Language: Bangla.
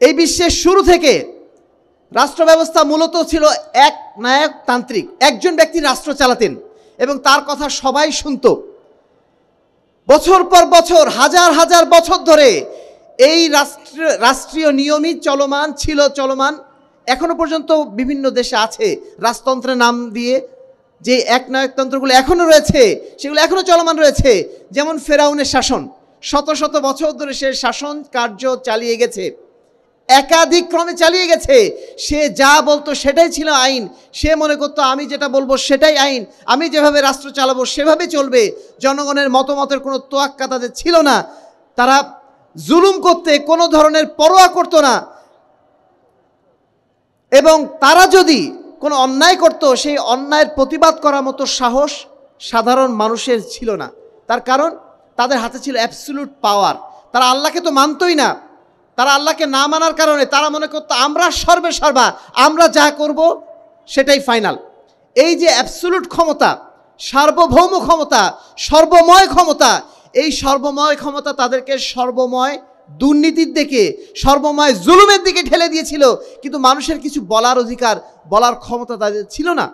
এই বিশ্বের শুরু থেকে রাষ্ট্র ব্যবস্থা মূলত ছিল এক নায়কতান্ত্রিক, একজন ব্যক্তি রাষ্ট্র চালাতেন এবং তার কথা সবাই শুনত। বছর পর বছর, হাজার হাজার বছর ধরে এই রাষ্ট্রীয় নিয়মই চলমান, এখনো পর্যন্ত বিভিন্ন দেশে আছে। রাজতন্ত্রের নাম দিয়ে যে একনায়কতন্ত্রগুলো এখনো রয়েছে, সেগুলো এখনো চলমান রয়েছে। যেমন ফেরাউনের শাসন, শত শত বছর ধরে সে শাসন কার্য চালিয়ে গেছে, একাধিক ক্রমে চালিয়ে গেছে। সে যা বলতো সেটাই ছিল আইন। সে মনে করতো আমি যেটা বলবো সেটাই আইন, আমি যেভাবে রাষ্ট্র চালাবো সেভাবে চলবে। জনগণের মতামতের কোনো তোয়াক্কা তাদের ছিল না। তারা জুলুম করতে কোনো ধরনের পরোয়া করতো না, এবং তারা যদি কোনো অন্যায় করত, সেই অন্যায়ের প্রতিবাদ করার মতো সাহস সাধারণ মানুষের ছিল না। তার কারণ তাদের হাতে ছিল অ্যাবসলিউট পাওয়ার। তারা আল্লাহকে তো মানতই না। তারা আল্লাহকে না মানার কারণে তারা মনে করতো আমরা সর্বা, আমরা যা করব সেটাই ফাইনাল। এই যে অ্যাবসলিউট ক্ষমতা, সার্বভৌম ক্ষমতা, সর্বময় ক্ষমতা, এই সর্বময় ক্ষমতা তাদেরকে সর্বময় দুর্নীতির দিকে, সর্বময় জুলুমের দিকে ঠেলে দিয়েছিল। কিন্তু মানুষের কিছু বলার অধিকার, বলার ক্ষমতা তাদের ছিল না।